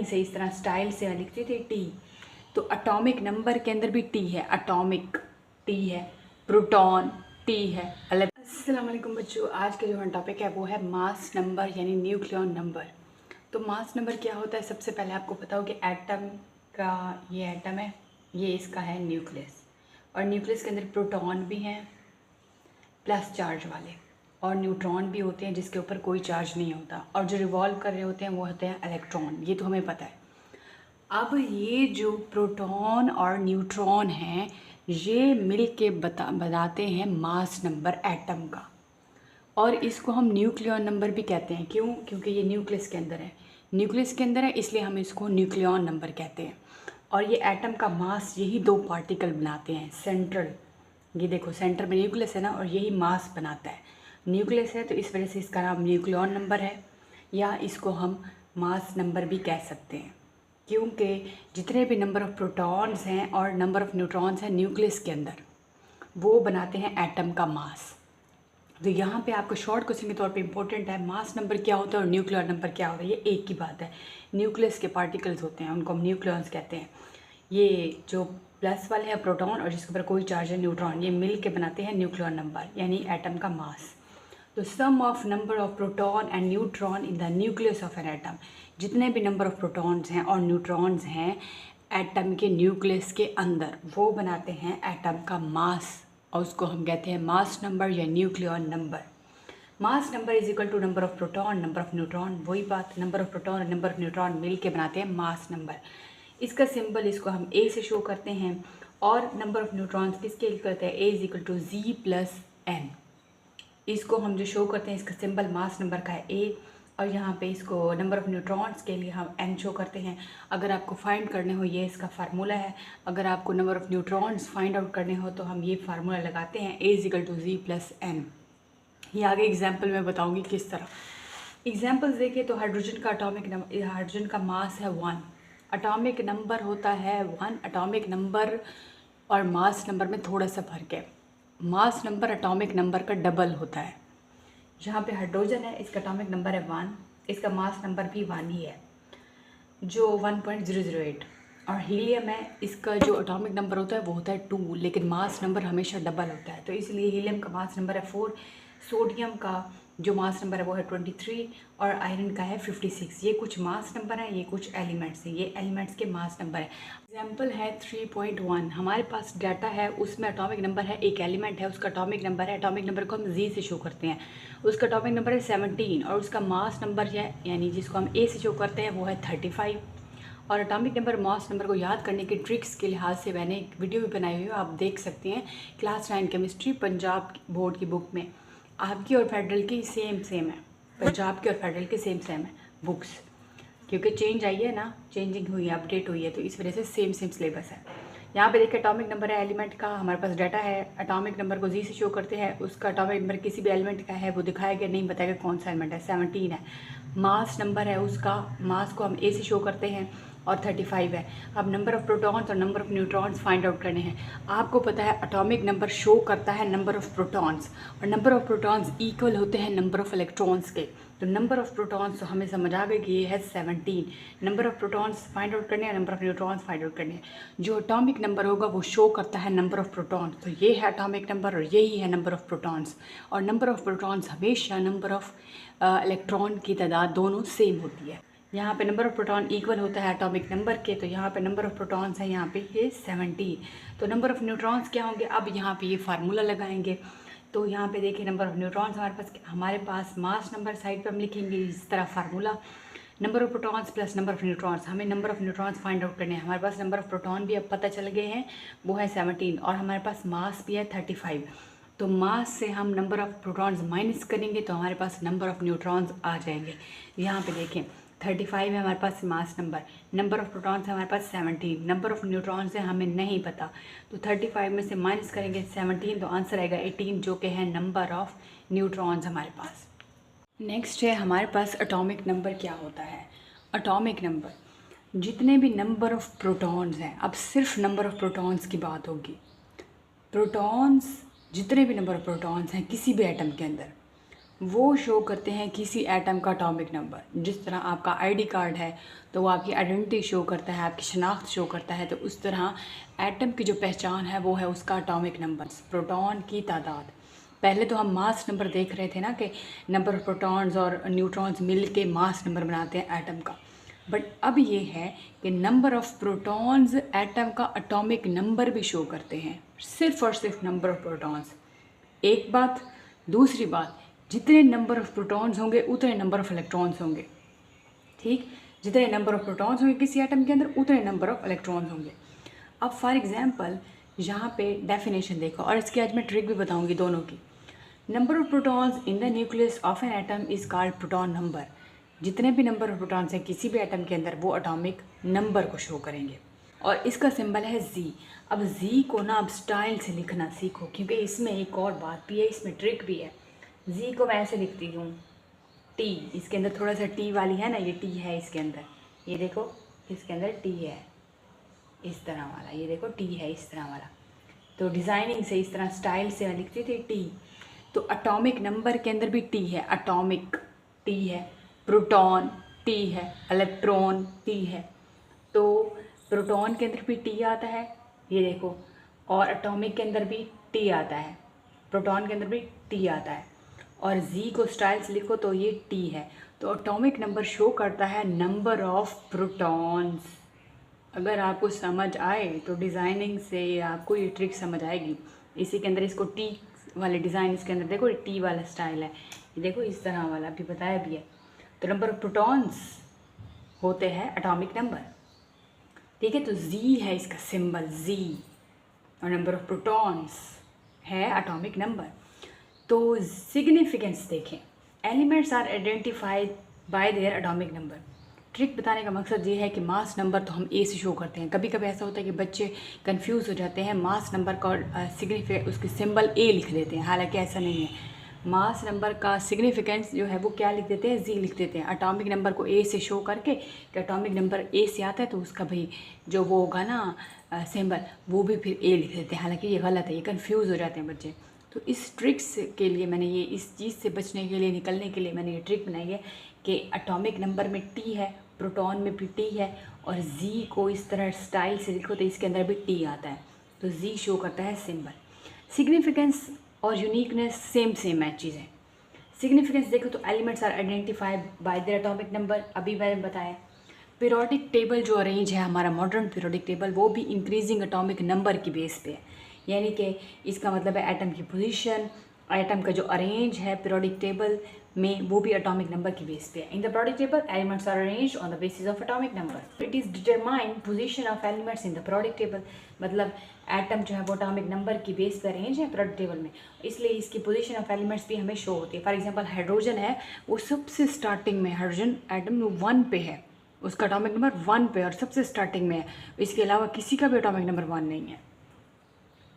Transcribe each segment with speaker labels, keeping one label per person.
Speaker 1: से इस तरह स्टाइल से लिखते थे टी, तो एटॉमिक नंबर के अंदर भी टी है, एटॉमिक टी है, प्रोटॉन टी है अलग। अस्सलाम वालेकुम बच्चों, आज का जो टॉपिक है वो है मास नंबर यानी न्यूक्लियन नंबर। तो मास नंबर क्या होता है, सबसे पहले आपको पता हो कि एटम का, ये एटम है, ये इसका है न्यूक्लियस, और न्यूक्लियस के अंदर प्रोटॉन भी हैं प्लस चार्ज वाले, और न्यूट्रॉन भी होते हैं जिसके ऊपर कोई चार्ज नहीं होता, और जो रिवॉल्व कर रहे होते हैं वो होते हैं इलेक्ट्रॉन। ये तो हमें पता है। अब ये जो प्रोटॉन और न्यूट्रॉन हैं ये मिल के बताते हैं मास नंबर एटम का, और इसको हम न्यूक्लियन नंबर भी कहते हैं। क्यों? क्योंकि ये न्यूक्लियस के अंदर है, न्यूक्लियस के अंदर है, इसलिए हम इसको न्यूक्लियन नंबर कहते हैं। और ये एटम का मास यही दो पार्टिकल बनाते हैं, सेंट्रल, ये देखो सेंटर में न्यूक्लियस है ना, और यही मास बनाता है। न्यूक्लियस है तो इस वजह से इसका नाम न्यूक्लियन नंबर है, या इसको हम मास नंबर भी कह सकते हैं, क्योंकि जितने भी नंबर ऑफ़ प्रोटॉन्स हैं और नंबर ऑफ़ न्यूट्रॉन्स हैं न्यूक्लियस के अंदर, वो बनाते हैं एटम का मास। तो यहाँ पे आपको शॉर्ट क्वेश्चन के तौर पे इंपॉर्टेंट है, मास नंबर क्या होता है और न्यूक्लियर नंबर क्या होता है, ये एक ही बात है। न्यूक्लियस के पार्टिकल्स होते हैं, उनको हम न्यूक्लियंस कहते हैं। ये जो प्लस वाले हैं प्रोटॉन और जिसके ऊपर कोई चार्ज है न्यूट्रॉन, ये मिल के बनाते हैं न्यूक्लियर नंबर यानी एटम का मास। तो sum of number of proton and neutron in the nucleus of an atom, जितने भी नंबर ऑफ प्रोटॉन्स हैं और न्यूट्रॉन्स हैं एटम के न्यूक्लियस के अंदर, वो बनाते हैं एटम का मास, और उसको हम कहते हैं मास नंबर या nucleon number. Mass number is equal to number of proton number of neutron, वही बात, नंबर ऑफ प्रोटॉन और नंबर ऑफ न्यूट्रॉन मिल के बनाते हैं मास नंबर। इसका सिंबल, इसको हम ए से शो करते हैं, और नंबर ऑफ न्यूट्रॉन्स किसके इक्वल करते हैं, A is equal to Z plus N. इसको हम जो शो करते हैं, इसका सिंबल मास नंबर का है ए, और यहाँ पे इसको नंबर ऑफ़ न्यूट्रॉन्स के लिए हम एन शो करते हैं। अगर आपको फाइंड करने हो, ये इसका फार्मूला है। अगर आपको number of neutrons find out करने हो तो हम ये फार्मूला लगाते हैं, A is equal to Z plus N. ये आगे एग्जाम्पल में बताऊँगी किस तरह। एग्जाम्पल्स देखिए तो हाइड्रोजन का अटोमिक नंबर, हाइड्रोजन का मास है 1, अटोमिक नंबर होता है 1। अटोमिक नंबर और मास नंबर में थोड़ा सा फ़र्क है, मास नंबर एटॉमिक नंबर का डबल होता है। जहाँ पे हाइड्रोजन है इसका एटॉमिक नंबर है 1, इसका मास नंबर भी 1 ही है, जो 1.008। और हीलियम है, इसका जो एटॉमिक नंबर होता है वो होता है 2, लेकिन मास नंबर हमेशा डबल होता है, तो इसलिए हीलियम का मास नंबर है 4। सोडियम का जो मास नंबर है वो है 23, और आयरन का है 56। ये कुछ मास नंबर है, ये कुछ एलिमेंट्स हैं, ये एलिमेंट्स के मास नंबर है। एग्जाम्पल है 3.1, हमारे पास डाटा है, उसमें एटॉमिक नंबर है, एक एलिमेंट है, उसका एटॉमिक नंबर है, एटॉमिक नंबर को हम जी से शो करते हैं, उसका एटॉमिक नंबर है 17, और उसका मास नंबर है, यानी जिसको हम ए से शो करते हैं, वो है 35। और एटॉमिक नंबर मास नंबर को याद करने के ट्रिक्स के लिहाज से मैंने एक वीडियो भी बनाई हुई है, आप देख सकते हैं, क्लास 9 केमिस्ट्री पंजाब बोर्ड की बुक में। आपकी और फेडरल की सेम है, पंजाब की और फेडरल की सेम है बुक्स, क्योंकि चेंज आई है ना, चेंजिंग हुई है, अपडेट हुई है, तो इस वजह से सेम सिलेबस है। यहाँ पे देखिए एटॉमिक नंबर है एलिमेंट का, हमारे पास डाटा है, एटॉमिक नंबर को जी से शो करते हैं, उसका एटॉमिक नंबर किसी भी एलिमेंट का है, वो दिखाएगा नहीं, बताएगा कौन सा एलिमेंट है, 17 है। मास नंबर है, उसका मास को हम ए से शो करते हैं, और 35 है। अब नंबर ऑफ़ प्रोटॉन्स और number of neutrons find out करने हैं। आपको पता है एटॉमिक नंबर शो करता है नंबर ऑफ़ प्रोटॉन्स, और नंबर ऑफ़ प्रोटॉन्स इक्वल होते हैं नंबर ऑफ़ इलेक्ट्रॉन्स के। तो नंबर ऑफ़ प्रोटॉन्स तो हमें समझ आ गई कि ये है 17। Number of protons find out करने हैं, number of neutrons find out करने हैं। जो एटॉमिक नंबर होगा वो शो करता है नंबर ऑफ़ प्रोटॉन्स, तो ये है एटॉमिक नंबर और यही है नंबर ऑफ़ प्रोटॉन्स। और नंबर ऑफ़ प्रोटॉन्स हमेशा नंबर ऑफ़ इलेक्ट्रॉन की तादाद दोनों सेम होती है। यहाँ पे नंबर ऑफ़ प्रोटॉन इक्वल होता है एटॉमिक नंबर के, तो यहाँ पे नंबर ऑफ़ प्रोटॉन्स है, यहाँ पे ये 17। तो नंबर ऑफ़ न्यूट्रॉन्स क्या होंगे, अब यहाँ पे ये फार्मूला लगाएंगे। तो यहाँ पे देखिए नंबर ऑफ़ न्यूट्रॉन्स हमारे पास मास नंबर साइड पे हम लिखेंगे इस तरह formula, number of protons plus number of neutrons. हमें number of neutrons find out करने हैं, हमारे पास नंबर ऑफ़ प्रोटॉन भी अब पता चल गए हैं, वो है 17, और हमारे पास मास भी है 35। तो मास से हम नंबर ऑफ़ प्रोटॉन्स माइनस करेंगे तो हमारे पास नंबर ऑफ़ न्यूट्रॉन्स आ जाएंगे। यहाँ पे देखें 35 है हमारे पास mass number, number of protons है हमारे पास 17, नंबर ऑफ़ न्यूट्रॉन्स है हमें नहीं पता, तो 35 में से माइनस करेंगे 17, तो आंसर आएगा 18, जो कि है नंबर ऑफ़ न्यूट्रॉन्स हमारे पास। नेक्स्ट है हमारे पास एटॉमिक नंबर क्या होता है। एटॉमिक नंबर जितने भी नंबर ऑफ़ प्रोटॉन्स हैं, अब सिर्फ नंबर ऑफ़ प्रोटॉन्स की बात होगी, प्रोटॉन्स जितने भी नंबर ऑफ़ प्रोटॉन्स हैं किसी भी एटम के अंदर, वो शो करते हैं किसी एटम का एटॉमिक नंबर। जिस तरह आपका आईडी कार्ड है तो वो आपकी आइडेंटिटी शो करता है, आपकी शनाख्त शो करता है, तो उस तरह एटम की जो पहचान है वो है उसका एटॉमिक नंबर, प्रोटॉन की तादाद। पहले तो हम मास नंबर देख रहे थे ना कि नंबर ऑफ प्रोटॉन्स और न्यूट्रॉन्स मिल के मास नंबर बनाते हैं एटम का, बट अब ये है कि नंबर ऑफ़ प्रोटॉन्स एटम का एटॉमिक नंबर भी शो करते हैं, सिर्फ और सिर्फ नंबर ऑफ़ प्रोटॉन्स। एक बात। दूसरी बात, जितने नंबर ऑफ़ प्रोटॉन्स होंगे उतने नंबर ऑफ़ इलेक्ट्रॉन्स होंगे। ठीक, जितने नंबर ऑफ़ प्रोटॉन्स होंगे किसी एटम के अंदर उतने नंबर ऑफ़ इलेक्ट्रॉन्स होंगे। अब फॉर एग्जांपल यहाँ पे डेफिनेशन देखो, और इसकी आज मैं ट्रिक भी बताऊंगी दोनों की। Number of protons in the nucleus of an atom is called proton number. जितने भी नंबर ऑफ प्रोटॉन्स हैं किसी भी एटम के अंदर वो एटॉमिक नंबर को शो करेंगे, और इसका सिंबल है जी। अब जी को ना अब स्टाइल से लिखना सीखो, क्योंकि इसमें एक और बात भी है, इसमें ट्रिक भी है। जी को मैं ऐसे लिखती हूँ टी, इसके अंदर थोड़ा सा टी वाली है ना, ये टी है इसके अंदर, ये देखो इसके अंदर टी है इस तरह वाला, ये देखो टी है इस तरह वाला। तो डिज़ाइनिंग से इस तरह स्टाइल से मैं लिखती थी टी। तो एटॉमिक नंबर के अंदर भी टी है, एटॉमिक टी है, प्रोटॉन टी है, इलेक्ट्रॉन टी है। तो प्रोटॉन के अंदर भी टी आता है, ये देखो, और एटॉमिक के अंदर भी टी आता है, प्रोटॉन के अंदर भी टी आता है, और जी को स्टाइल से लिखो तो ये टी है। तो एटॉमिक नंबर शो करता है नंबर ऑफ प्रोटॉन्स। अगर आपको समझ आए तो डिज़ाइनिंग से आपको ये ट्रिक समझ आएगी। इसी के अंदर इसको टी वाले डिज़ाइन, इसके अंदर देखो टी वाला स्टाइल है, ये देखो इस तरह वाला अभी बताया भी है। तो नंबर ऑफ प्रोटॉन्स होते हैं एटॉमिक नंबर, ठीक है। तो जी है इसका सिंबल जी, और नंबर ऑफ प्रोटॉन्स है एटॉमिक नंबर। तो सिग्निफिकेंस देखें, elements are identified by their atomic number. ट्रिक बताने का मकसद ये है कि मास नंबर तो हम ए से शो करते हैं। कभी कभी ऐसा होता है कि बच्चे कंफ्यूज हो जाते हैं, मास नंबर का सिग्निफिकेंस उसकी सिंबल ए लिख देते हैं, हालांकि ऐसा नहीं है। मास नंबर का सिग्निफिकेंस जो है वो क्या लिख देते हैं, जी लिख देते हैं। एटॉमिक नंबर को ए से शो करके कि एटॉमिक नंबर ए से आता है तो उसका भाई जो वो होगा ना सिंबल, वो भी फिर ए लिख देते हैं, हालांकि ये गलत है, ये कंफ्यूज हो जाते हैं बच्चे। तो इस ट्रिक्स के लिए मैंने ये, इस चीज़ से बचने के लिए, निकलने के लिए मैंने ये ट्रिक बनाई है कि एटॉमिक नंबर में टी है, प्रोटॉन में भी टी है, और जी को इस तरह स्टाइल से लिखो तो इसके अंदर भी टी आता है, तो जी शो करता है सिंबल। सिग्निफिकेंस और यूनिकनेस सेम है चीज़ें। सिग्निफिकेंस देखो तो elements are identified by their atomic number, अभी मैंने बताया। पीरियोडिक टेबल जो अरेंज है हमारा मॉडर्न पीरियोडिक टेबल, वो भी इंक्रीजिंग एटॉमिक नंबर की बेस पे है, यानी कि इसका मतलब है एटम की पोजीशन, एटम का जो अरेंज है पीरियोडिक टेबल में वो भी एटॉमिक नंबर की बेस पे है। In the periodic table elements are arranged on the basis of atomic number. It is determine position of elements in the periodic table, मतलब एटम जो है वो एटॉमिक नंबर की बेस पे अरेंज है पीरियोडिक टेबल में, इसलिए इसकी पोजीशन ऑफ एलिमेंट्स भी हमें शो होती है। फॉर एग्जांपल हाइड्रोजन है, वो सबसे स्टार्टिंग में, हाइड्रोजन एटम 1 पे है, उसका एटॉमिक नंबर 1 पे और सबसे स्टार्टिंग में है, इसके अलावा किसी का भी एटॉमिक नंबर 1 नहीं है।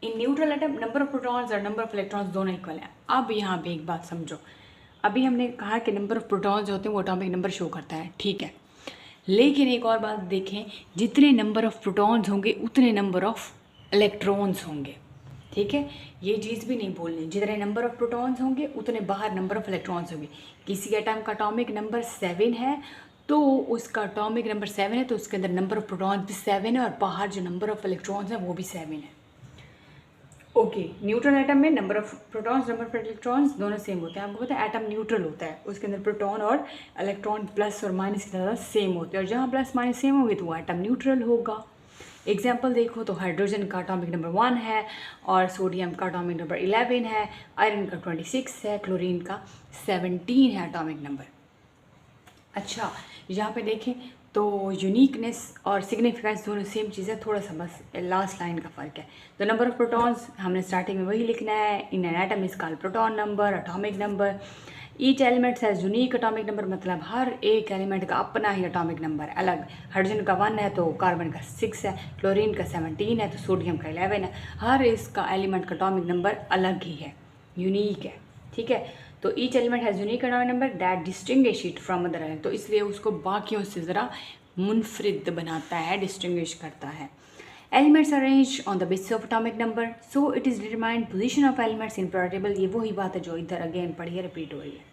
Speaker 1: In neutral atom number of protons और नंबर ऑफ इलेक्ट्रॉन्स दोनों इक्वल हैं। अब यहाँ पे एक बात समझो, अभी हमने कहा कि नंबर ऑफ प्रोटॉन्स होते हैं वो एटॉमिक नंबर शो करता है, ठीक है, लेकिन एक और बात देखें, जितने नंबर ऑफ प्रोटॉन्स होंगे उतने नंबर ऑफ इलेक्ट्रॉन्स होंगे, ठीक है, ये चीज़ भी नहीं भूलनी। जितने नंबर ऑफ प्रोटॉन्स होंगे उतने बाहर नंबर ऑफ इलेक्ट्रॉन्स होंगे। किसी एटम का एटॉमिक नंबर 7 है तो उसका एटॉमिक नंबर 7 है तो उसके अंदर नंबर ऑफ प्रोटॉन्स भी 7 है, और बाहर जो नंबर ऑफ इलेक्ट्रॉन्स हैं वो भी 7 है। ओके, न्यूट्रल एटम में number of protons, number of electrons दोनों सेम होते हैं। आपको पता है एटम न्यूट्रल होता है, उसके अंदर प्रोटॉन और इलेक्ट्रॉन प्लस और माइनस की तरह सेम होते हैं, और जहाँ प्लस माइनस सेम होंगे तो वो एटम न्यूट्रल होगा। एग्जाम्पल देखो तो हाइड्रोजन का एटॉमिक नंबर 1 है, और सोडियम का एटॉमिक नंबर 11 है, आयरन का 26 है, क्लोरीन का 17 है एटॉमिक नंबर। अच्छा, यहाँ पे देखें तो यूनिकनेस और सिग्निफिकेंस दोनों सेम चीज़ है, थोड़ा सा बस लास्ट लाइन का फ़र्क है। तो नंबर ऑफ प्रोटॉन्स हमने स्टार्टिंग में वही लिखना है, in an atom is called proton number, atomic number. Each element has unique atomic number, मतलब हर एक एलिमेंट का अपना ही एटॉमिक नंबर अलग। हाइड्रोजन का 1 है तो कार्बन का 6 है, क्लोरीन का 17 है तो सोडियम का 11 है। हर इसका एलिमेंट का एटॉमिक नंबर अलग ही है, यूनिक है, ठीक है। तो each element has unique atomic number that distinguish it from other element, तो इसलिए उसको बाकियों से ज़रा मुनफरिद बनाता है, डिस्टिंग्विश करता है। Elements arrange on the basis of atomic number, so it is determined position of elements in periodic table. ये वही बात है जो इधर अगेन पढ़ी है, रिपीट हो रही है।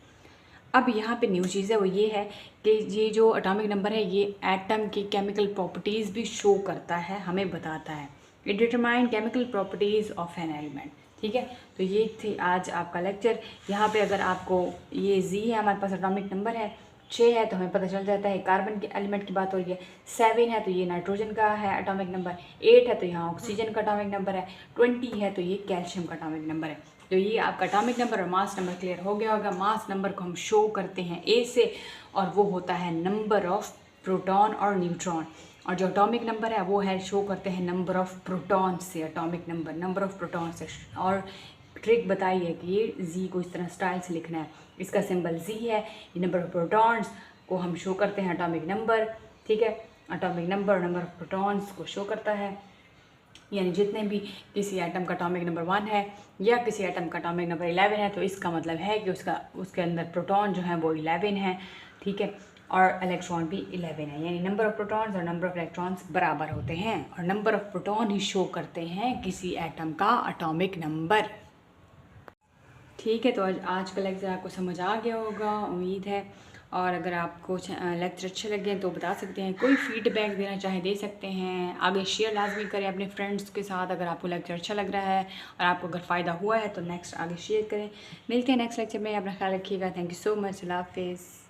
Speaker 1: अब यहाँ पे न्यू चीज़ है वो ये है कि ये जो एटॉमिक नंबर है ये एटम की केमिकल प्रॉपर्टीज़ भी शो करता है, हमें बताता है। It determine chemical properties of an element. ठीक है, तो ये थी आज आपका लेक्चर। यहाँ पे अगर आपको ये जी है, हमारे पास एटॉमिक नंबर है 6 है, तो हमें पता चल जाता है कार्बन के एलिमेंट की बात हो रही है। 7 है तो ये नाइट्रोजन का है एटॉमिक नंबर। 8 है तो यहाँ ऑक्सीजन का एटॉमिक नंबर है। 20 है तो ये कैल्शियम का एटॉमिक नंबर है। तो ये आपका एटॉमिक नंबर और मास नंबर क्लियर हो गया होगा। मास नंबर को हम शो करते हैं ए से, और वो होता है नंबर ऑफ प्रोटॉन और न्यूट्रॉन। और जो एटॉमिक नंबर है वो है शो करते हैं नंबर ऑफ प्रोटॉन से, एटॉमिक नंबर ऑफ प्रोटॉन से। और ट्रिक बताई है कि ये जी को इस तरह स्टाइल से लिखना है। इसका सिंबल जी है, ये नंबर ऑफ प्रोटॉन्स को हम शो करते हैं एटॉमिक नंबर। ठीक है, एटॉमिक नंबर ऑफ प्रोटॉन्स को शो करता है, यानी जितने भी किसी एटम का एटॉमिक नंबर 1 है या किसी एटम का एटॉमिक नंबर 11 है, तो इसका मतलब है कि उसके अंदर प्रोटॉन जो है वो 11 है। ठीक है, और इलेक्ट्रॉन भी 11 है, यानी नंबर ऑफ प्रोटॉन्स और नंबर ऑफ इलेक्ट्रॉन्स बराबर होते हैं, और number of proton he show करते हैं किसी एटम का एटॉमिक नंबर। ठीक है, तो आज का लेक्चर आपको समझ आ गया होगा, उम्मीद है। और अगर आपको लेक्चर अच्छे लगे तो बता सकते हैं, कोई फीडबैक देना चाहे दे सकते हैं। आगे शेयर लाजमी करें अपने फ्रेंड्स के साथ अगर आपको लेक्चर अच्छा लग रहा है, और आपको अगर फ़ायदा हुआ है तो नेक्स्ट आगे शेयर करें। मिलते हैं नेक्स्ट लेक्चर में, अपना ख्याल रखिएगा। थैंक यू सो मच, अल्लाह हाफिज़।